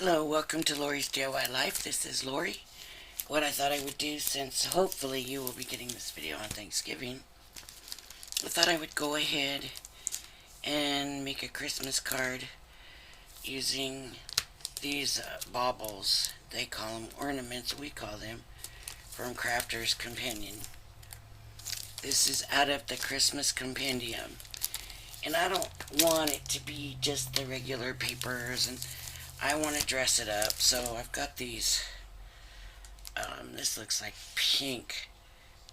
Hello, welcome to Lori's DIY Life. This is Lori. What I thought I would do, since hopefully you will be getting this video on Thanksgiving, I thought I would go ahead and make a Christmas card using these baubles. They call them ornaments, we call them, from Crafter's Compendium. This is out of the Christmas Compendium. And I don't want it to be just the regular papers, and I want to dress it up. So I've got these. This looks like pink.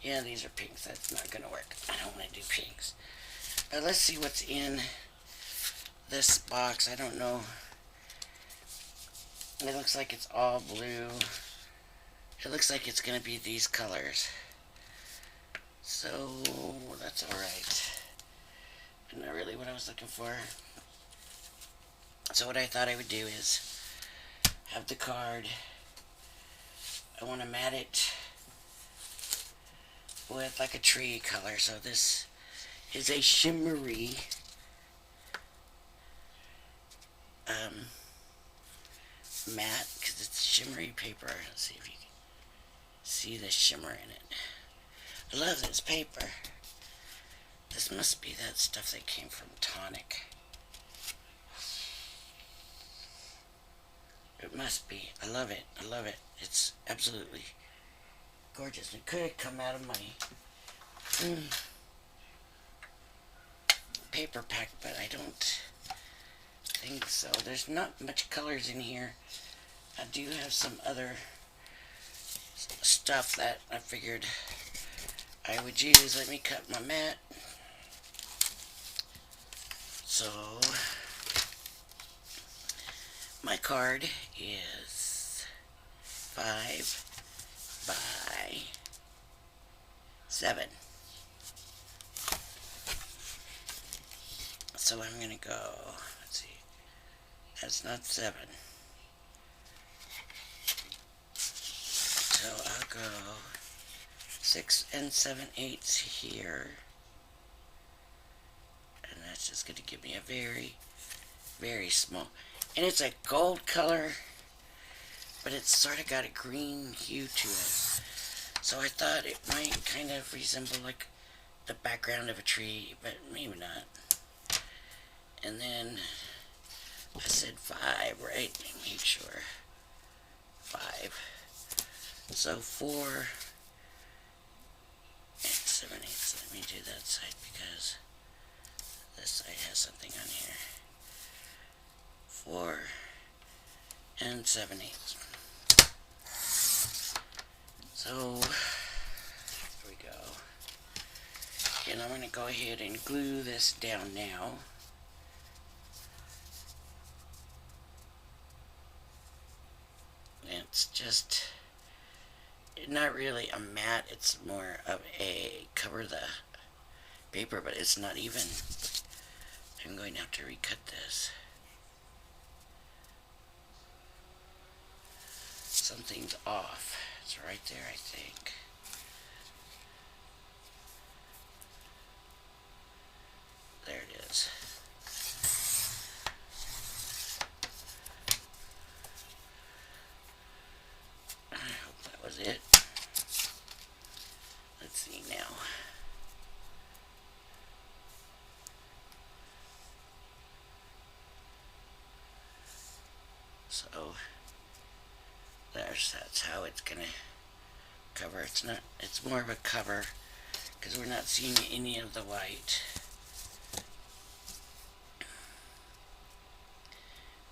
Yeah, these are pinks. That's not going to work. I don't want to do pinks. But let's see what's in this box. I don't know. It looks like it's all blue. It looks like it's going to be these colors. So that's alright. Not really what I was looking for. So what I thought I would do is have the card. I want to mat it with like a tree color. So this is a shimmery mat, because it's shimmery paper. Let's see if you can see the shimmer in it. I love this paper. This must be that stuff that came from Tonic. It must be. I love it. I love it. It's absolutely gorgeous. It could have come out of my paper pack, but I don't think so. There's not much colors in here. I do have some other stuff that I figured I would use. Let me cut my mat. So my card is 5 by 7. So I'm going to go, let's see, that's not 7. So I'll go 6 and 7/8 here. And that's just going to give me a very, very small. And it's a gold color, but it's sort of got a green hue to it. So I thought it might kind of resemble like the background of a tree, but maybe not. And then I said 5, right? Make sure. 5. So 4 and 7/8. Let me do that side because this side has something on here. 4 and 7/8. So there we go. And I'm going to go ahead and glue this down now. It's just not really a mat, it's more of a cover the paper, but it's not even. I'm going to have to recut this. Something's off. It's right there, I think. There it is. I hope that was it. Let's see now. So that's how it's gonna cover. It's more of a cover because we're not seeing any of the white.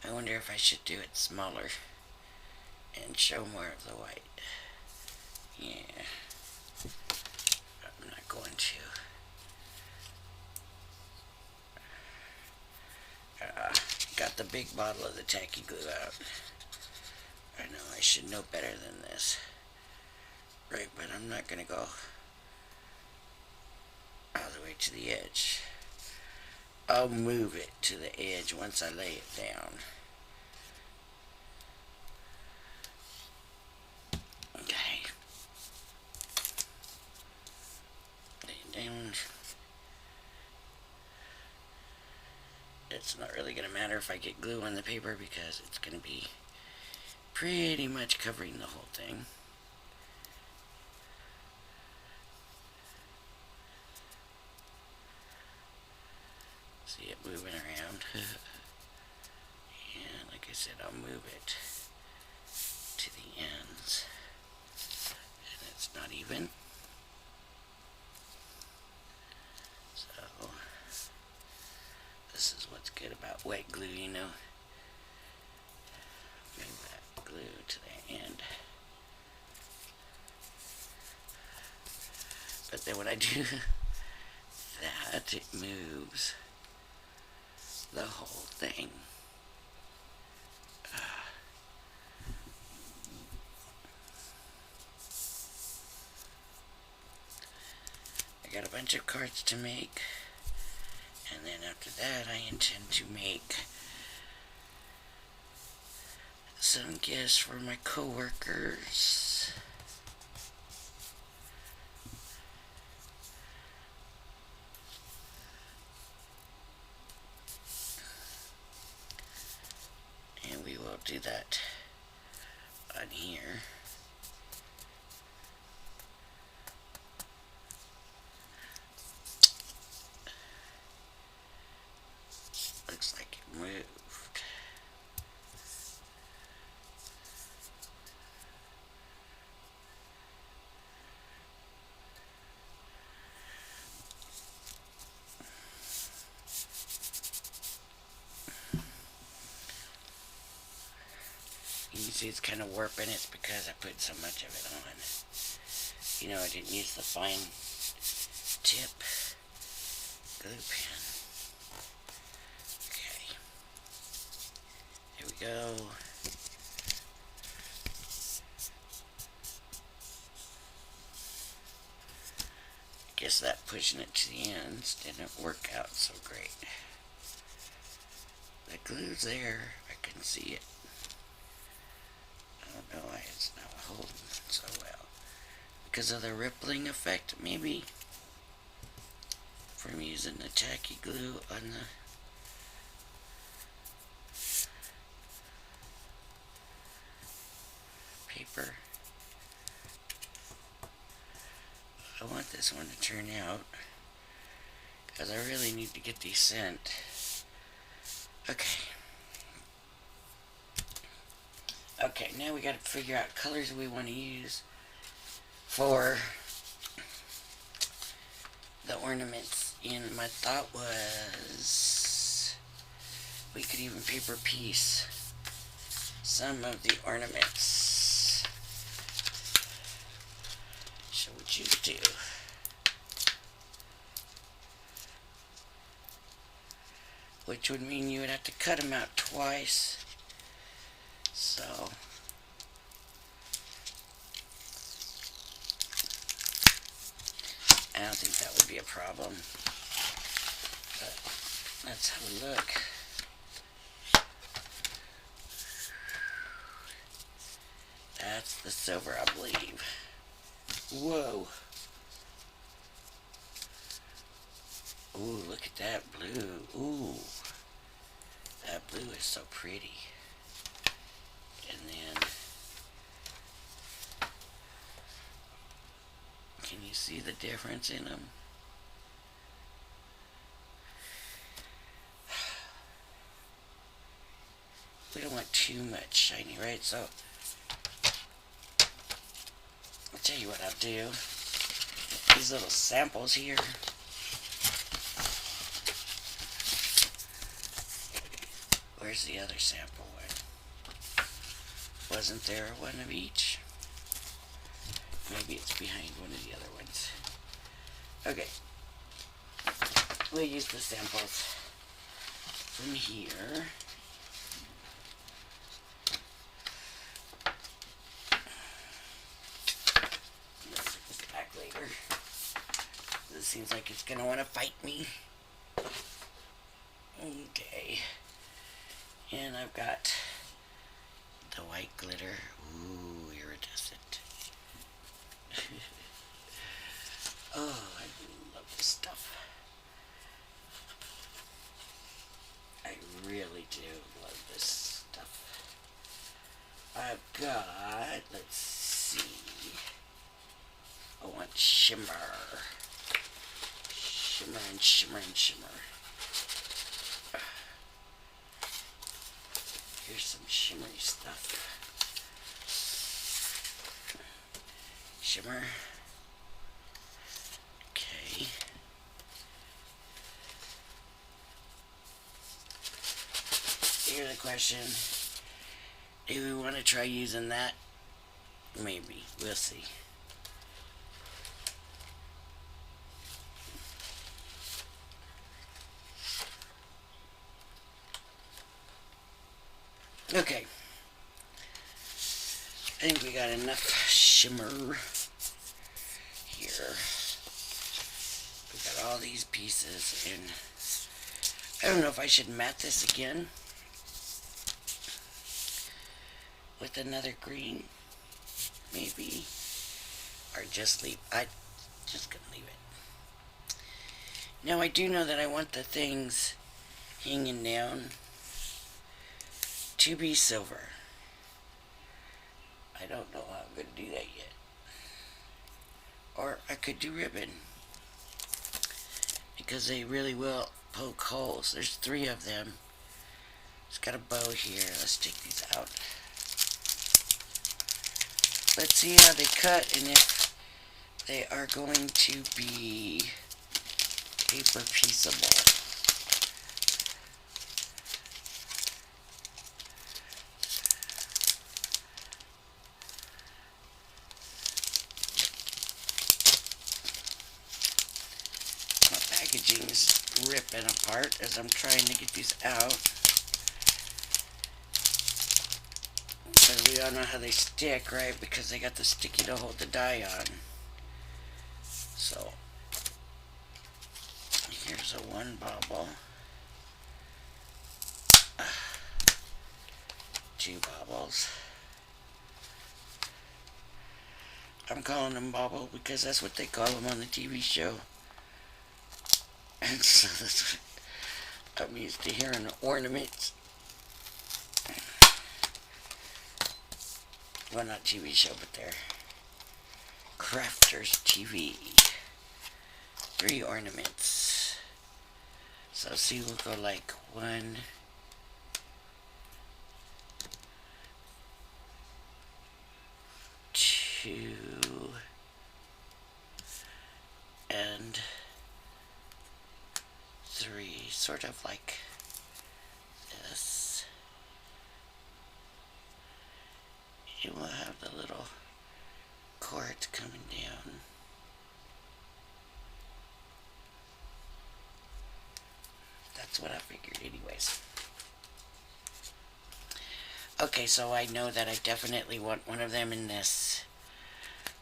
I wonder if I should do it smaller and show more of the white. Yeah, I'm not going to. Got the big bottle of the tacky glue out. I know I should know better than this. Right, but I'm not going to go all the way to the edge. I'll move it to the edge once I lay it down. Okay. Lay it down. It's not really going to matter if I get glue on the paper because it's going to be pretty much covering the whole thing. See it moving around. And like I said, I'll move it to the ends. And it's not even. So, this is what's good about wet glue, you know. Move that glue to the end. But then when I do that, it moves the whole thing. I got a bunch of cards to make, and then after that I intend to make some gifts for my coworkers. And we will do that on here. Looks like it moved. You can see it's kind of warping. It's because I put so much of it on. You know, I didn't use the fine tip glue pen. Okay. Here we go. Guess that pushing it to the ends didn't work out so great. The glue's there. I can see it. I don't know why it's not holding so well. Because of the rippling effect, maybe? From using the tacky glue on the paper. I want this one to turn out, because I really need to get these sent. Okay. Okay, now we gotta figure out colors we want to use for the ornaments. And my thought was we could even paper piece some of the ornaments. So what you do, which would mean you would have to cut them out twice. So I don't think that would be a problem. But let's have a look. That's the silver, I believe. Whoa. Ooh, look at that blue. Ooh. That blue is so pretty. And then, can you see the difference in them? We don't want too much shiny, right? So, I'll tell you what I'll do. These little samples here. Where's the other sample one? Wasn't there one of each? Maybe it's behind one of the other ones. Okay. We'll use the samples from here. Let's put this back later. This seems like it's gonna want to fight me. Okay. And I've got the white glitter. Ooh, iridescent. Oh, I love this stuff. I really do love this stuff. I I've got, let's see, I want shimmer. Shimmer and shimmer and shimmer. Here's some shimmery stuff. Shimmer. Okay. Here's the question. Do we want to try using that? Maybe. We'll see. Okay. I think we got enough shimmer here. We got all these pieces, and I don't know if I should mat this again with another green, maybe, or just leave. I just gonna leave it. Now I do know that I want the things hanging down to be silver. I don't know how I'm going to do that yet. Or I could do ribbon, because they really will poke holes. There's 3 of them. It's got a bow here. Let's take these out. Let's see how they cut and if they are going to be paper pieceable. Packaging's ripping apart as I'm trying to get these out. Because we all know how they stick, right? Because they got the sticky to hold the die on. So, here's a 1 bobble. 2 bobbles. I'm calling them bobble because that's what they call them on the TV show. And so that's what I'm used to hearing, ornaments. Well, not TV show, but they're Crafters TV. 3 ornaments. So see, we'll go like 1, 2, and 3, sort of like this. You will have the little cords coming down. That's what I figured anyways. Okay, so I know that I definitely want one of them in this.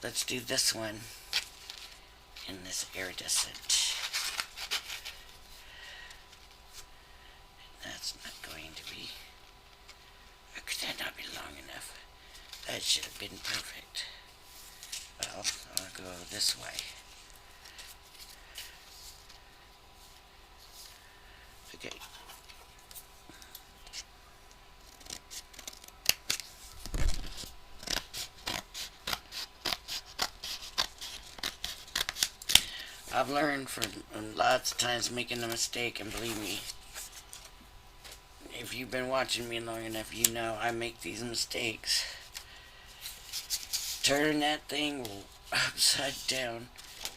Let's do this one in this iridescent. That's not going to be, or could that not be long enough? That should have been perfect. Well, I'll go this way. Okay. I've learned from lots of times making a mistake, and believe me, if you've been watching me long enough, you know I make these mistakes. Turn that thing upside down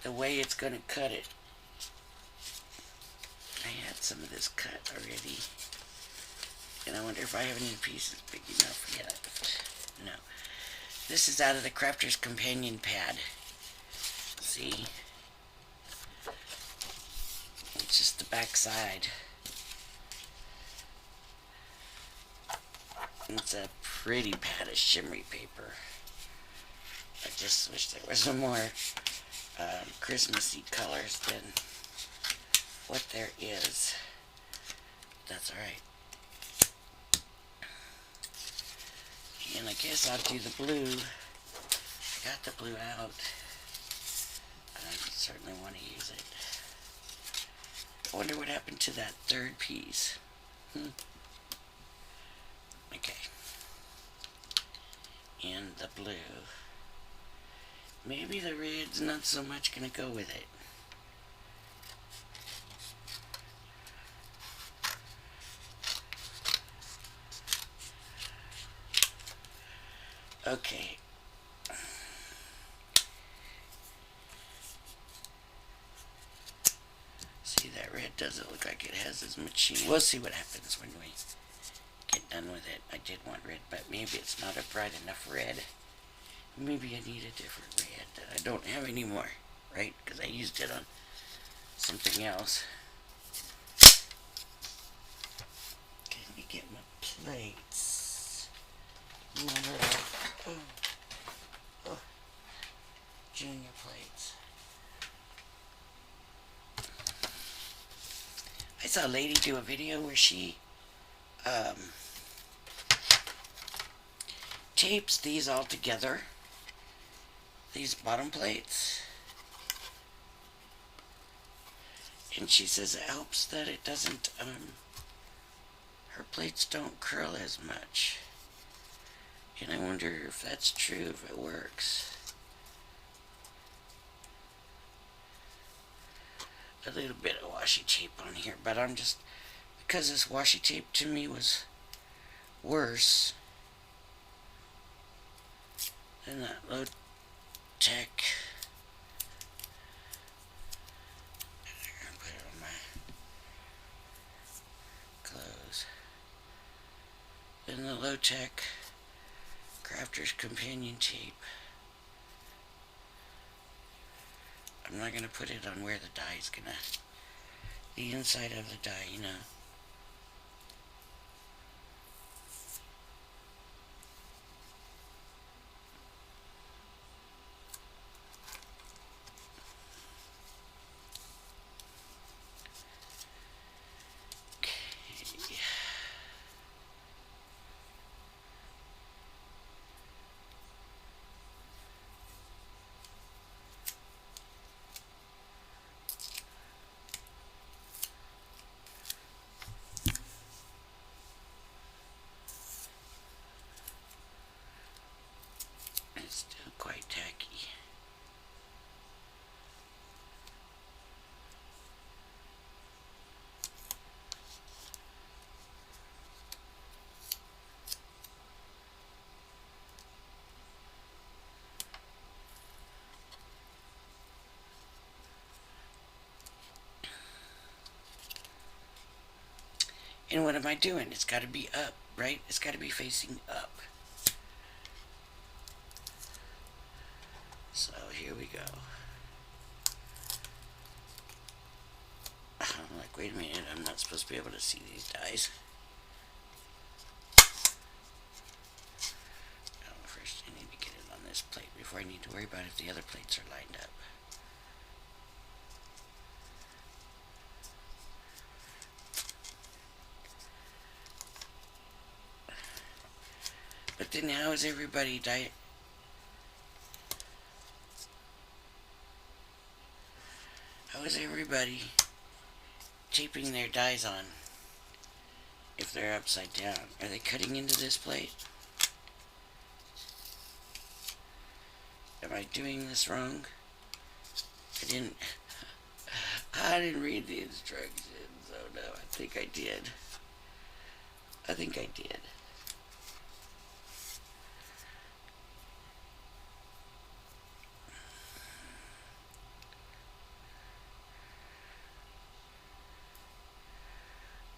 the way it's going to cut it. I had some of this cut already, and I wonder if I have any pieces big enough yet. No. This is out of the Crafter's Companion pad. See? It's just the back side. It's a pretty pad of shimmery paper. I just wish there was some more Christmassy colors than what there is. That's alright. And I guess I'll do the blue. I got the blue out. I certainly want to use it. I wonder what happened to that 3rd piece. Okay. the blue. Maybe the red's not so much gonna go with it. Okay. See, that red doesn't look like it has as much sheen. We'll see what happens when we get done with it. I did want red, but maybe it's not a bright enough red. Maybe I need a different red that I don't have anymore, right? Because I used it on something else. Okay, let me get my plates. My little, junior plates. I saw a lady do a video where she tapes these all together, these bottom plates, and she says it helps that it doesn't, her plates don't curl as much, and I wonder if that's true, if it works. A little bit of washi tape on here, but I'm just, because this washi tape to me was worse than that low tech. I'm gonna put it on my clothes. Then the low tech Crafter's Companion tape. I'm not gonna put it on where the dye is gonna, the inside of the dye, you know. It's still quite tacky. And what am I doing? It's got to be up, right? It's got to be facing up. So here we go. I'm like, wait a minute, I'm not supposed to be able to see these dies. Oh, first I need to get it on this plate before I need to worry about if the other plates are lined up. But then how is everybody how is everybody taping their dies on if they're upside down? Are they cutting into this plate? Am I doing this wrong? I didn't read the instructions. Oh no, I think I did. I think I did.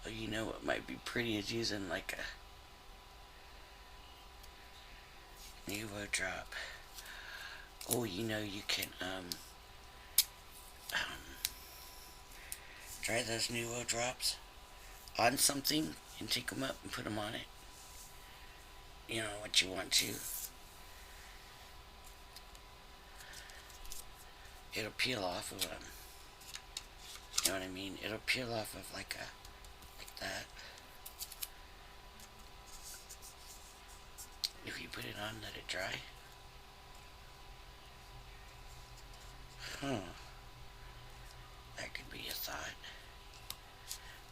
Oh, you know what might be pretty is using like a Nuvo drop. Oh, you know you can try those Nuvo drops on something and take them up and put them on it. You know what you want to. It'll peel off of them. You know what I mean? It'll peel off of like that. If you put it on, let it dry. Huh. That could be a thought.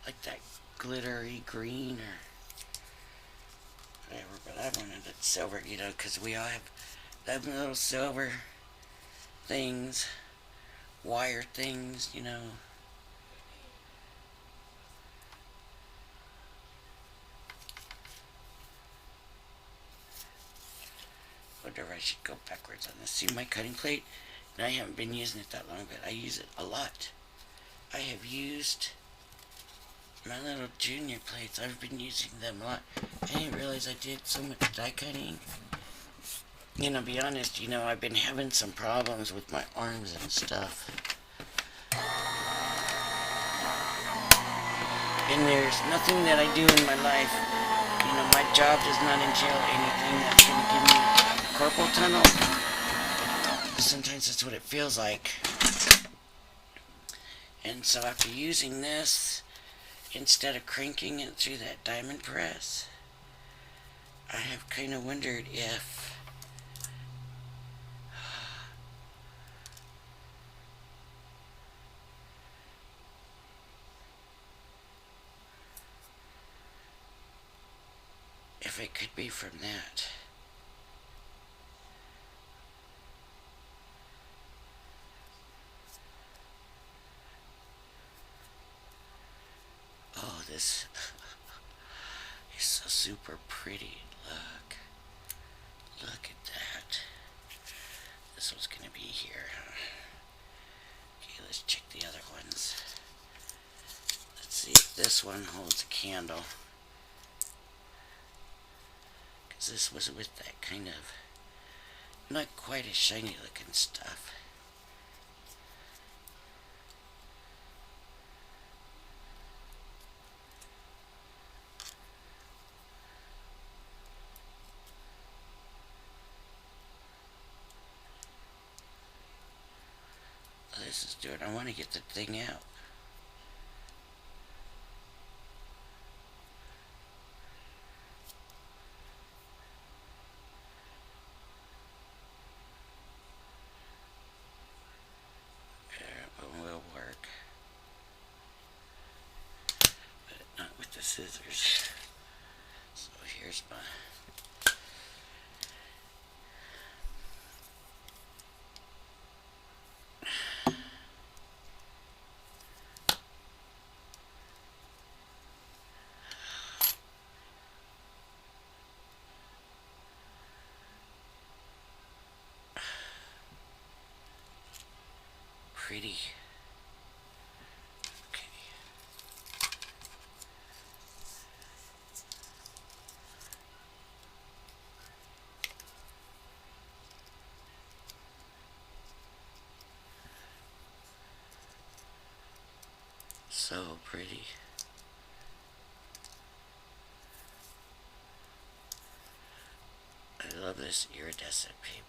Like that glittery green or whatever But I wanted it silver, you know, because we all have them little silver things, wire things, you know. Whatever, I should go backwards on this. See my cutting plate? And I haven't been using it that long, but I use it a lot. I have used my little junior plates. I've been using them a lot. I didn't realize I did so much die cutting. You know, be honest, you know, I've been having some problems with my arms and stuff. And there's nothing that I do in my life. You know, my job does not entail anything that's going to give me carpal tunnel. Sometimes that's what it feels like. And so after using this, instead of cranking it through that diamond press, I have kind of wondered if it could be from that. Oh, this is so super pretty. Look. Look at that. This one's gonna be here. Okay, let's check the other ones. Let's see if this one holds a candle. Because this was with that kind of not quite as shiny looking stuff. This is doing. I want to get the thing out. It will work, but not with the scissors. So here's my. Pretty. Okay. So pretty. I love this iridescent paper.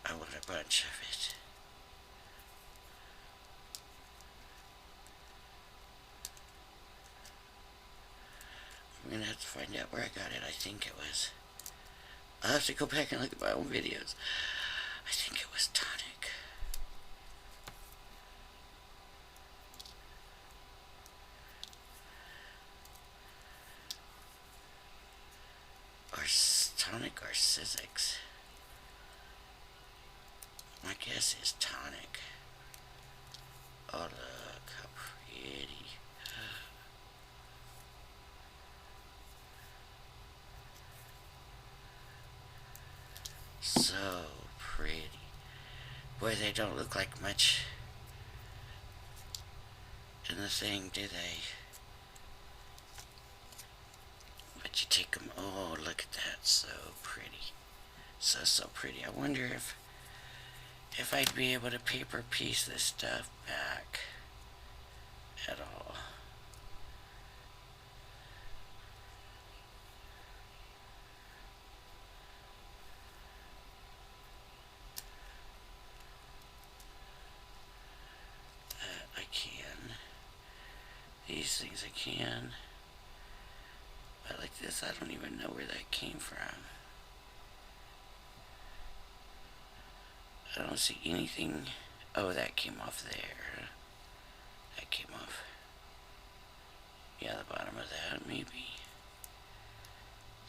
I want a bunch of it. I'm gonna have to find out where I got it. I think it was. I'll have to go back and look at my own videos. I think it was tonic. Or tonic or Sizzix. My guess is tonic. Oh, look how pretty. So pretty. Boy, they don't look like much in the thing, do they? But you take them. Oh, look at that. So pretty. So pretty. I wonder if I'd be able to paper piece this stuff back at all. I can. These things I can. But like this, I don't even know where that came from. I don't see anything. Oh, that came off there. That came off. Yeah, the bottom of that, maybe.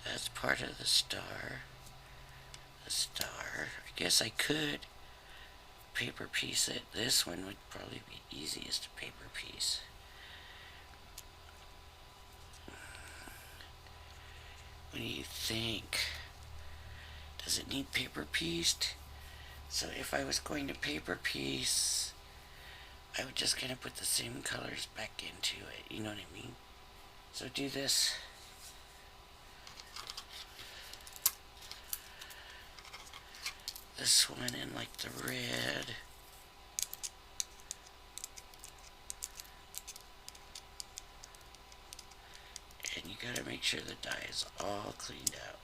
That's part of the star. The star. I guess I could paper piece it. This one would probably be easiest to paper piece. What do you think? Does it need paper pieced? So if I was going to paper piece, I would just kind of put the same colors back into it. You know what I mean? So do this. This one in like the red. And you gotta make sure the dye is all cleaned out.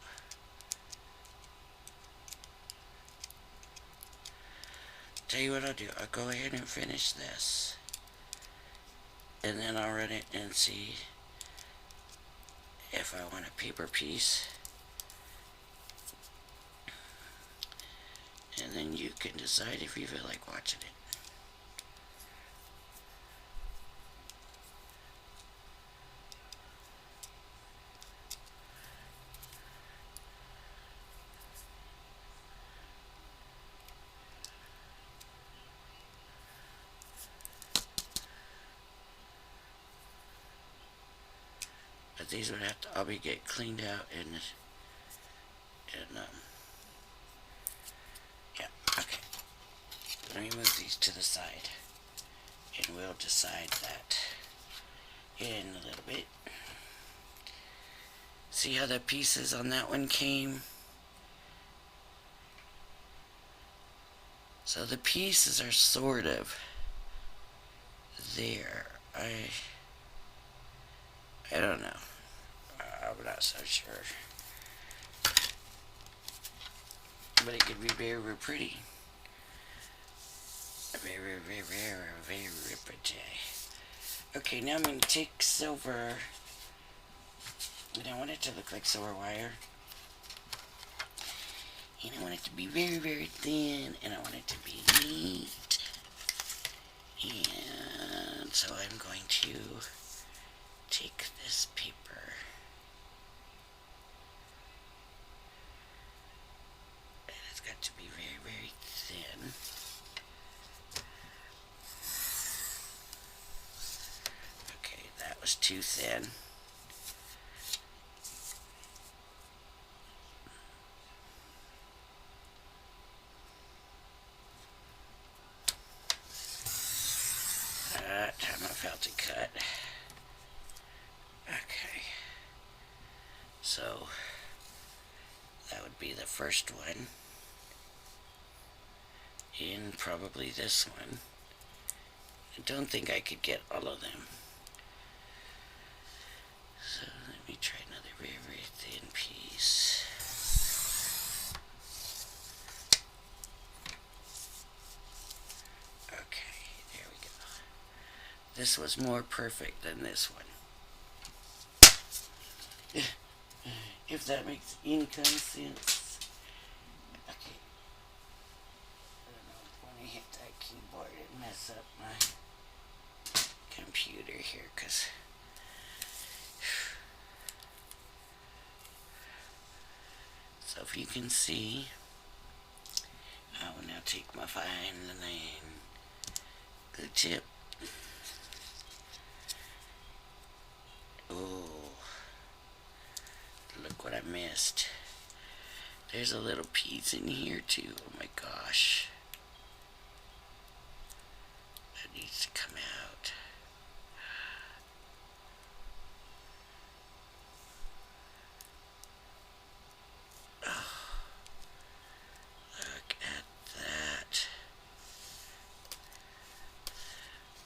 Tell you what I'll do. I'll go ahead and finish this. And then I'll run it and see if I want a paper piece. And then you can decide if you feel like watching it. But these would have to all be get cleaned out and yeah, okay. Let me move these to the side and we'll decide that in a little bit. See how the pieces on that one came? So the pieces are sort of there. I don't know. I'm not so sure. But it could be very, very pretty. Very, very, very, very pretty. Okay, now I'm going to take silver. And I want it to look like silver wire. And I want it to be very, very thin. And I want it to be neat. And so I'm going to take this paper. And it's got to be very, very thin. Okay, that was too thin. That time I felt it cut. Okay. So that would be the first one. And probably this one. I don't think I could get all of them. So let me try another very, very thin piece. Okay, there we go. This was more perfect than this one. If that makes any kind of sense. Okay. I don't know if when I hit that keyboard it mess up my computer here, because so if you can see, I will now take my fine line glue tip. Oh, look what I missed. There's a little piece in here too. Oh my gosh. That needs to come out. Oh, look at that.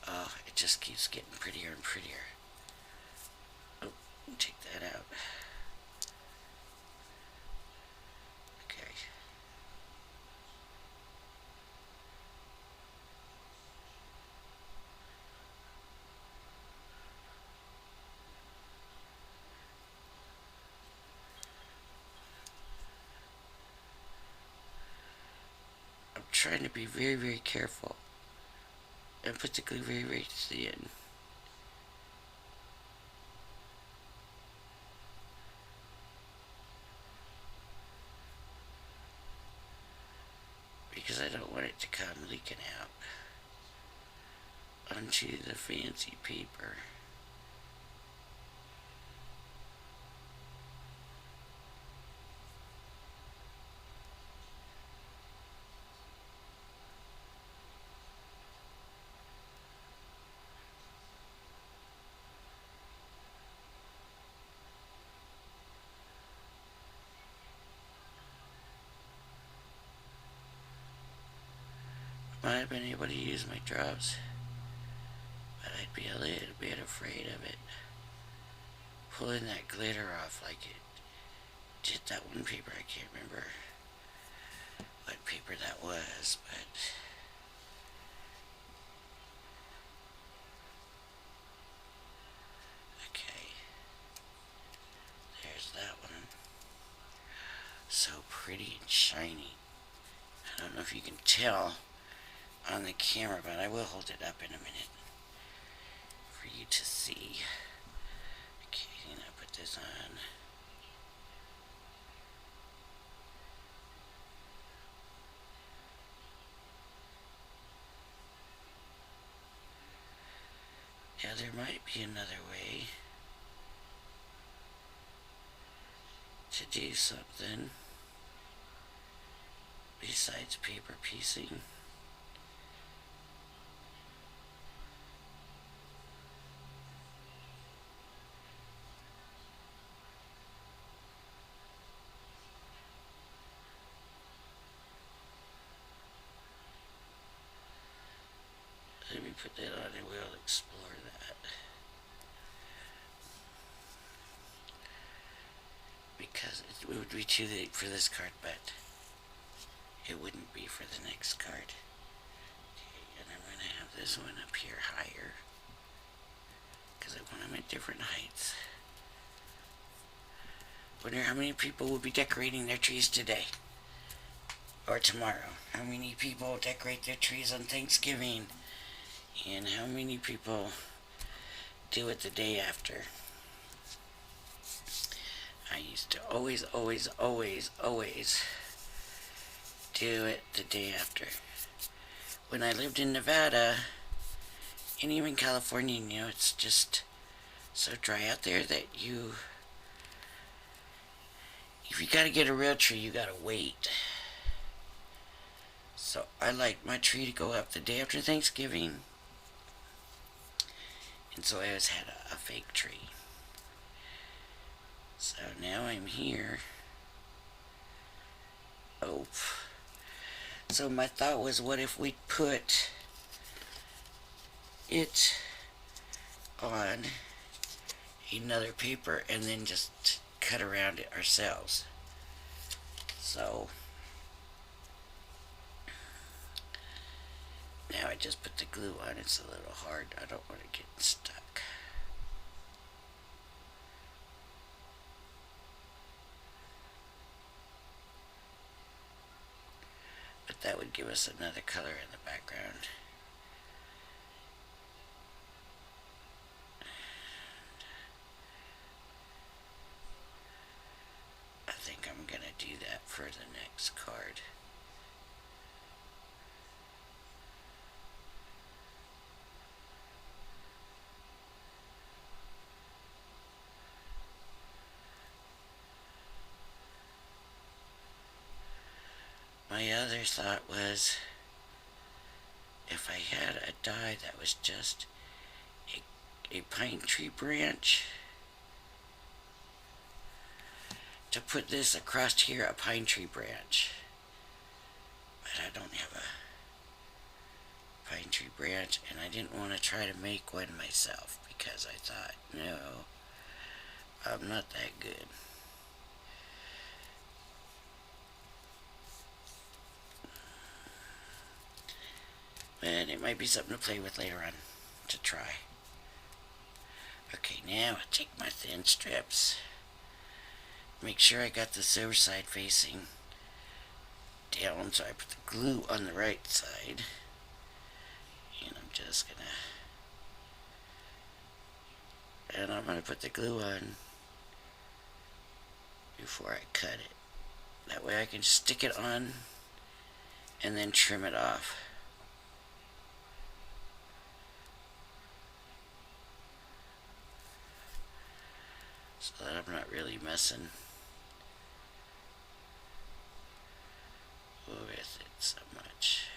Oh, it just keeps getting prettier and prettier. Oh, take that out. Okay. I'm trying to be very, very careful. And particularly very, very thin. it to come leaking out onto the fancy paper. Might have been able to use my drops, but I'd be a little bit afraid of it pulling that glitter off like it did that one paper. I can't remember what paper that was, but okay, there's that one. So pretty and shiny. I don't know if you can tell on the camera, but I will hold it up in a minute for you to see. Okay, and I put this on. Yeah, there might be another way to do something besides paper piecing. Let me put that on and we'll explore that. Because it would be too late for this card, but it wouldn't be for the next card. Okay, and I'm going to have this one up here higher because I want them at different heights. Wonder how many people will be decorating their trees today or tomorrow. How many people decorate their trees on Thanksgiving, and how many people do it the day after. I used to always do it the day after. When I lived in Nevada, and even California, you know, it's just so dry out there that if you gotta get a real tree, you gotta wait. So I like my tree to go up the day after Thanksgiving, and so I always had a fake tree. So now I'm here. Oh. So my thought was, what if we put it on another paper and then just cut around it ourselves? So now I just put the glue on. It's a little hard. I don't want to get stuck. But that would give us another color in the background. I think I'm going to do that for the next card. My other thought was, if I had a die that was just a pine tree branch, to put this across here, a pine tree branch. But I don't have a pine tree branch, and I didn't want to try to make one myself because I thought, no, I'm not that good. But it might be something to play with later on, to try. Okay, now I take my thin strips. Make sure I got the silver side facing down, so I put the glue on the right side. And I'm just gonna put the glue on before I cut it. That way I can stick it on and then trim it off. So that I'm not really messing with it so much.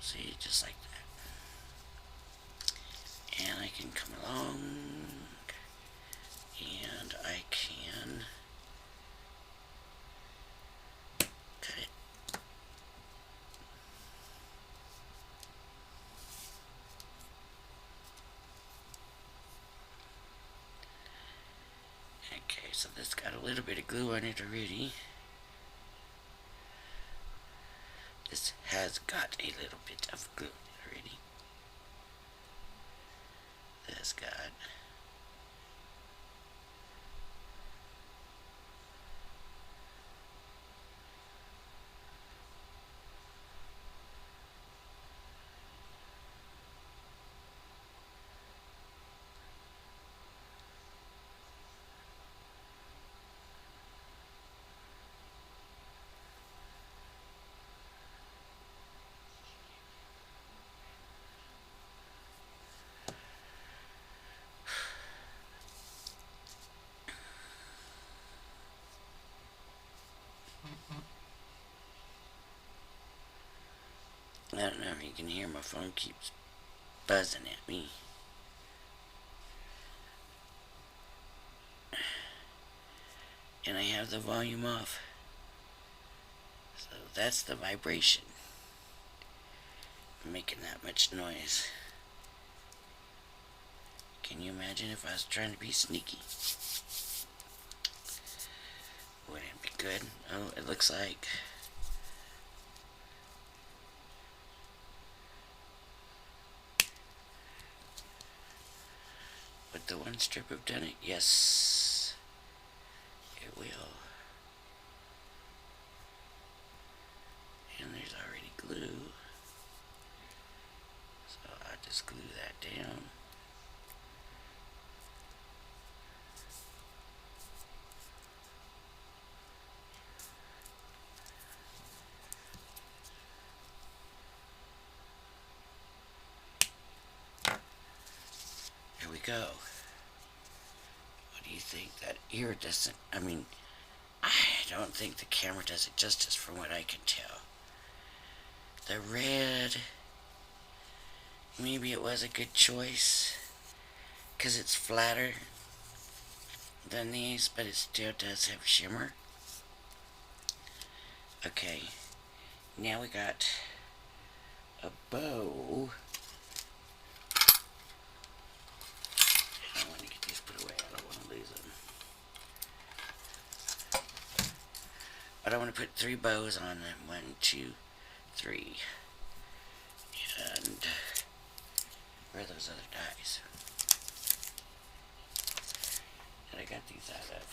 See, just like that. And I can come along and I can cut it. Okay, so this got a little bit of glue on it already. This has got a little bit of glue already. This got I don't know if you can hear, my phone keeps buzzing at me. And I have the volume off. So that's the vibration making that much noise. Can you imagine if I was trying to be sneaky? Wouldn't it be good? Oh, it looks like would the one strip have done it? Yes, it will. And there's already glue, so I'll just glue that down. There we go. What do you think? That iridescent, I mean, I don't think the camera does it justice from what I can tell. The red, maybe it was a good choice because it's flatter than these, but it still does have shimmer. Okay, now we got a bow. I want to get these put away. I don't want to lose them. But I want to put 3 bows on them. 1, 2, 3. And where are those other dies that I got these out of?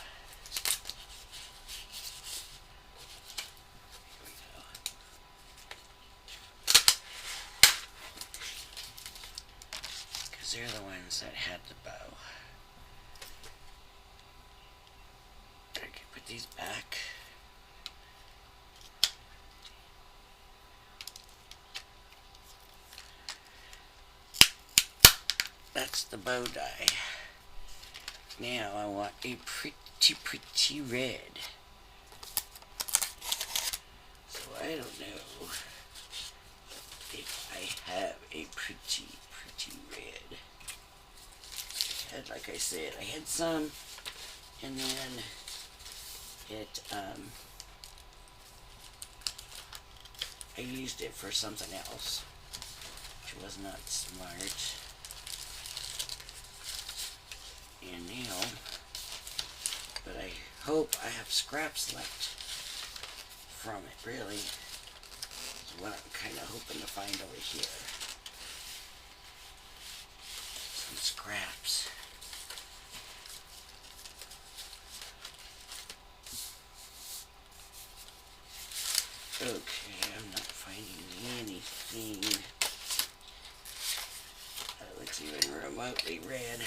Here we go. Because they're the ones that had the bow. I can put these back. That's the bow die. Now I want a pretty red. So I don't know if I have a pretty red. Like I said, I had some, and then it, I used it for something else, which was not smart. And now, but I hope I have scraps left from it, really. That's what I'm kind of hoping to find over here. Some scraps. Okay, I'm not finding anything that looks even remotely red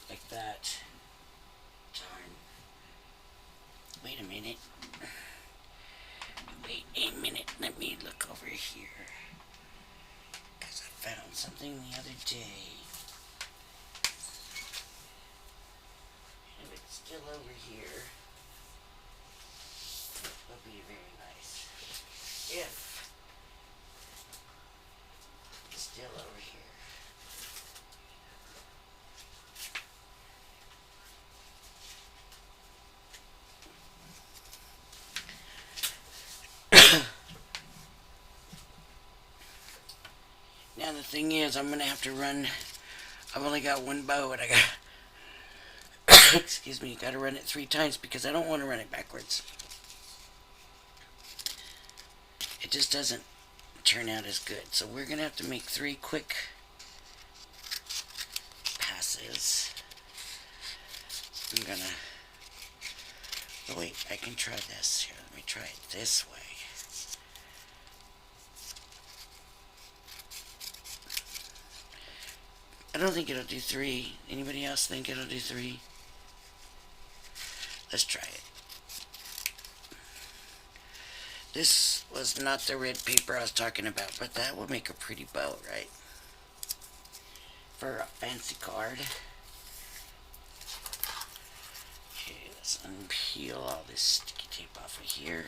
like that. Darn. Wait a minute. Wait a minute. Let me look over here. Because I found something the other day. If it's still over here, it'll be very nice. If it's still over here. Now the thing is, I'm gonna have to run. I've only got one bow, and I got excuse me, gotta run it 3 times because I don't want to run it backwards. It just doesn't turn out as good. So we're gonna have to make 3 quick passes. I'm gonna. Oh wait, I can try this. Here, let me try it this way. I don't think it'll do 3. Anybody else think it'll do 3? Let's try it. This was not the red paper I was talking about, but that would make a pretty bow, right? For a fancy card. Okay, let's unpeel all this sticky tape off of here.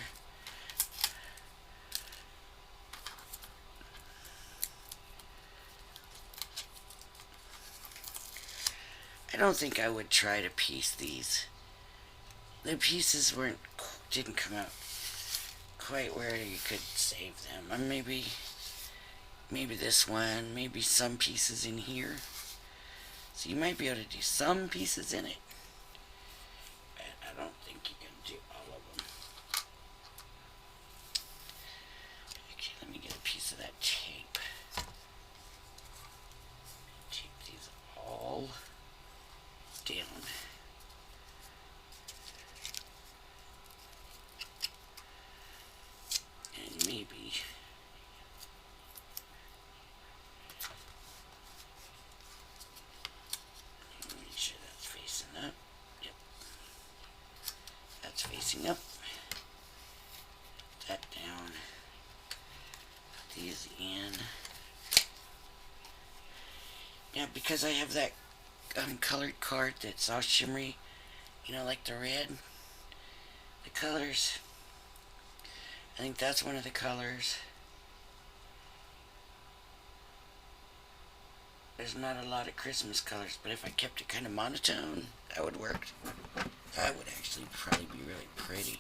I don't think I would try to piece these. The pieces didn't come out quite where you could save them. Or maybe this one, maybe some pieces in here. So you might be able to do some pieces in it. But I don't think you can do all of them. Okay, let me get a piece of that tape. Tape these all down. And maybe make sure that's facing up. Yep. That's facing up. Put that down. Put these in. Now because I have that colored card that's all shimmery, you know, like the red, the colors, I think that's one of the colors. There's not a lot of Christmas colors, but if I kept it kind of monotone, that would work. That would actually probably be really pretty.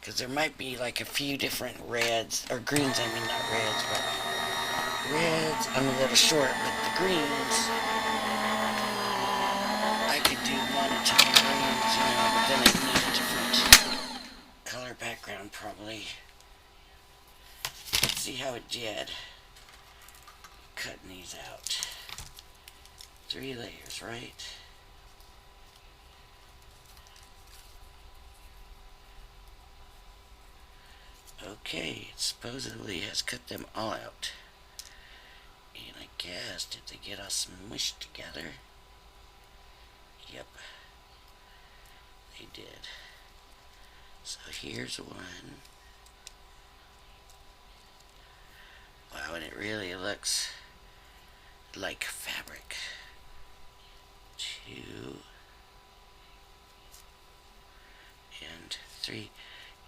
Because there might be like a few different reds, or greens, I mean, not reds, but reds. I'm a little short, but the greens, I could do monotone greens, you know, but then I'd need a different color background probably. Let's see how it did. Cutting these out. 3 layers, right? Okay, it supposedly has cut them all out. And I guess, did they get all smushed together? Yep. They did. So here's one. Wow, and it really looks like fabric. 2 and 3.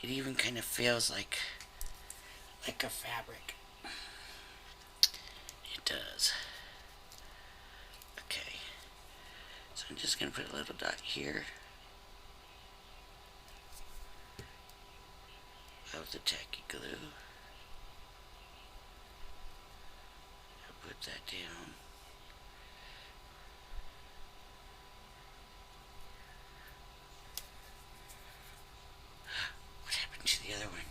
It even kind of feels like a fabric. It does. Okay. So I'm just going to put a little dot here of the tacky glue. I'll put that down. What happened to the other one?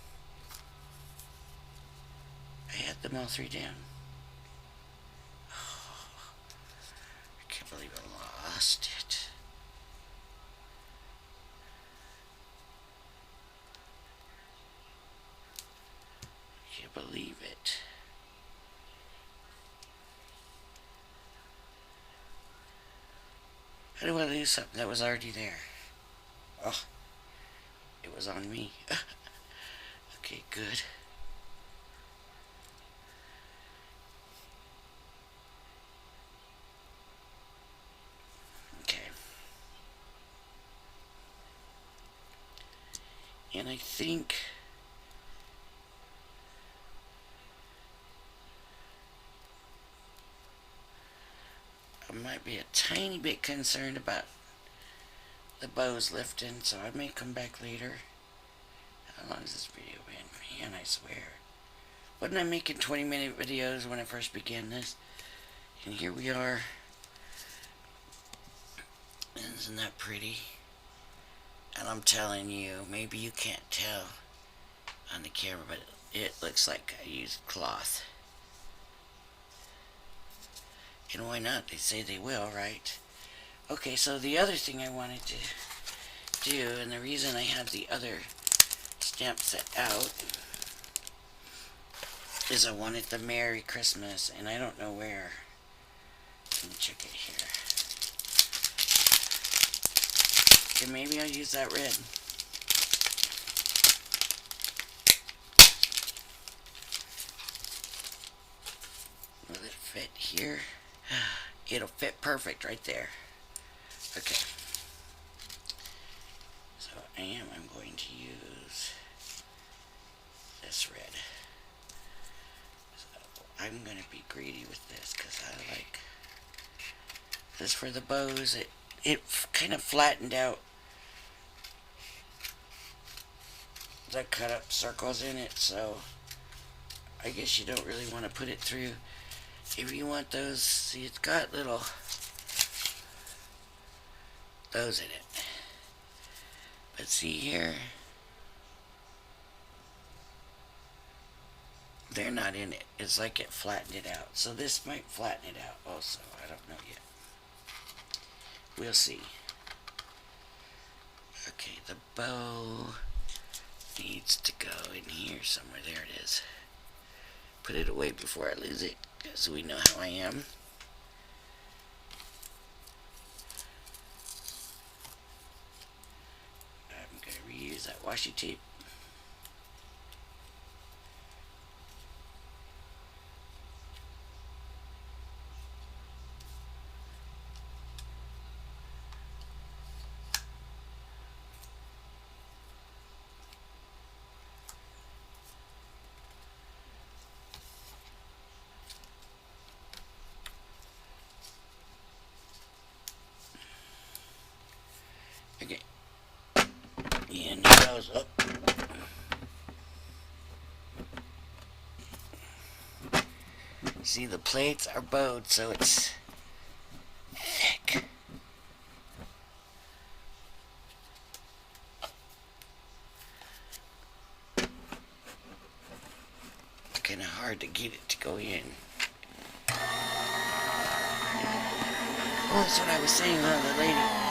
I had them all 3 down. Oh, I can't believe I lost it. I want to do something that was already there. Oh, it was on me. Okay, good. Okay. And I think I might be a tiny bit concerned about the bows lifting, so I may come back later. How long has this video been? Man, I swear. Wasn't I making 20-minute videos when I first began this? And here we are. Isn't that pretty? And I'm telling you, maybe you can't tell on the camera, but it looks like I used cloth. And why not? They say they will, right? Okay, so the other thing I wanted to do, and the reason I have the other stamp set out, is I wanted the Merry Christmas, and I don't know where. Let me check it here. Okay, maybe I'll use that red. Will it fit here? It'll fit perfect right there. Okay. So I'm going to use this red. So I'm going to be greedy with this because I like this for the bows. It kind of flattened out the cut up circles in it, so I guess you don't really want to put it through. If you want those, see, it's got little those in it. But see here, they're not in it. It's like it flattened it out. So this might flatten it out also. I don't know yet. We'll see. Okay, the bow needs to go in here somewhere. There it is. Put it away before I lose it, because we know how I am. I'm going to reuse that washi tape. Okay. And it goes up. See, the plates are bowed, so it's thick. It's kind of hard to get it to go in. Oh, that's what I was saying, the lady that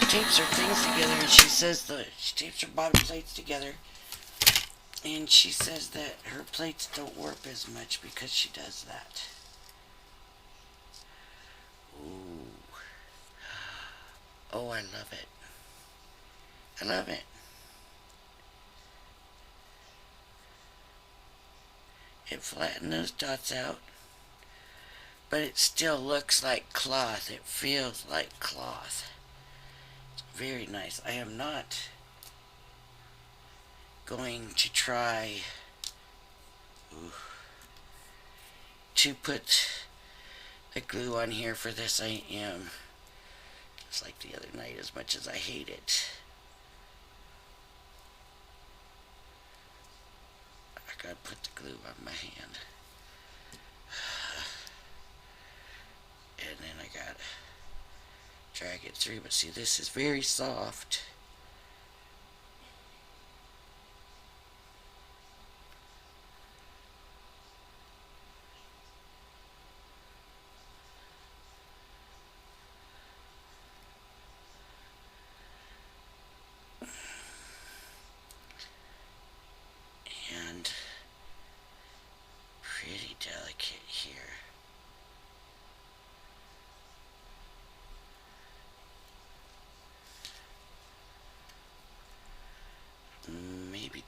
tapes her things together, and she says she tapes her bottom plates together, and she says that her plates don't warp as much because she does that. Ooh. Oh, I love it. I love it. It flattened those dots out, but it still looks like cloth. It feels like cloth. It's very nice. I am not going to try to put the glue on here for this. I am, just like the other night, as much as I hate it, I gotta put the glue on my hand. And then I gotta drag it through. But see, this is very soft. And pretty delicate here.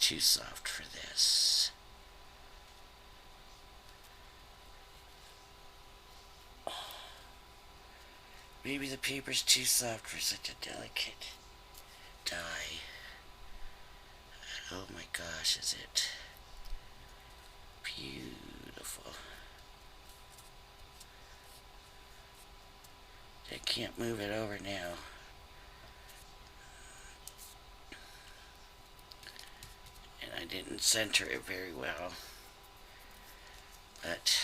too soft for this. Maybe the paper's too soft for such a delicate dye. Oh my gosh, is it beautiful. I can't move it over now. And I didn't center it very well. But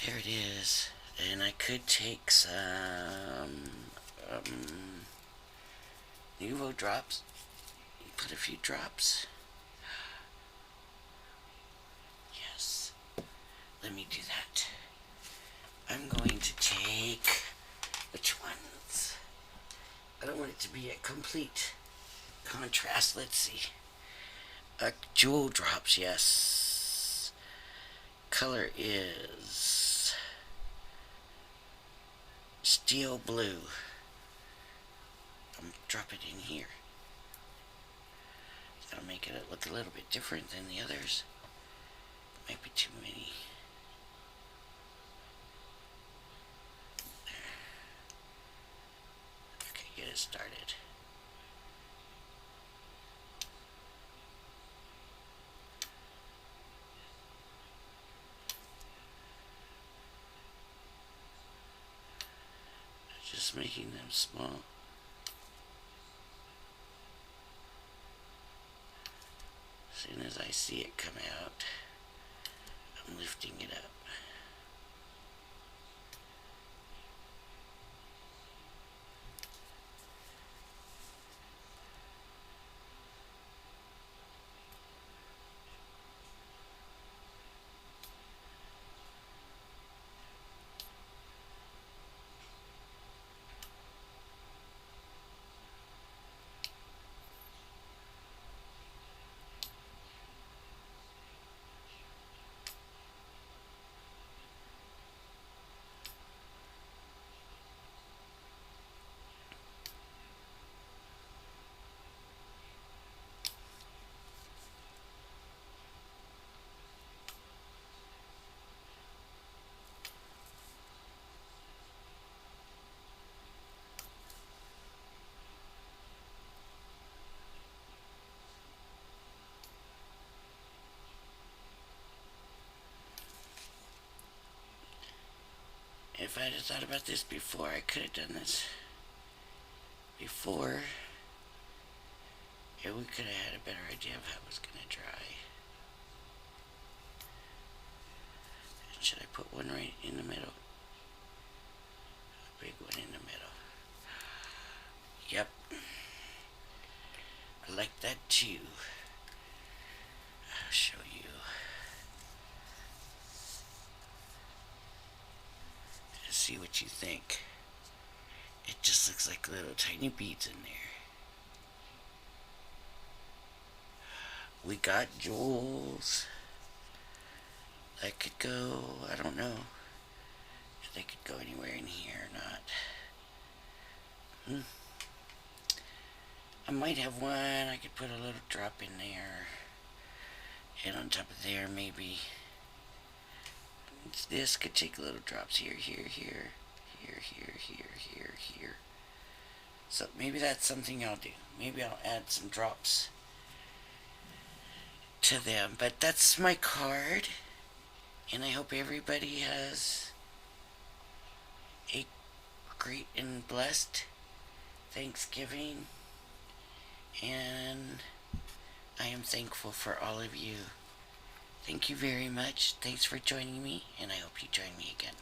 there it is. And I could take some Nuvo drops. Put a few drops. Yes. Let me do that. I'm going to take, which ones? I don't want it to be a complete contrast. Let's see. Jewel drops, yes. Color is steel blue. I'm drop it in here. That'll make it look a little bit different than the others. Might be too many. Okay, get it started. Just making them small. As soon as I see it come out, I'm lifting it up. If I had thought about this before, I could have done this before. Yeah, we could have had a better idea of how it was going to dry. And should I put one right in the middle? A big one in the middle. Yep. I like that too. I'll show you. See what you think. It just looks like little tiny beads in there. We got jewels. That could go, I don't know if they could go anywhere in here or not. I might have one. I could put a little drop in there. And on top of there, maybe. This could take little drops here, here, here, here, here, here, here, here. So maybe that's something I'll do. Maybe I'll add some drops to them. But that's my card. And I hope everybody has a great and blessed Thanksgiving. And I am thankful for all of you. Thank you very much. Thanks for joining me, and I hope you join me again.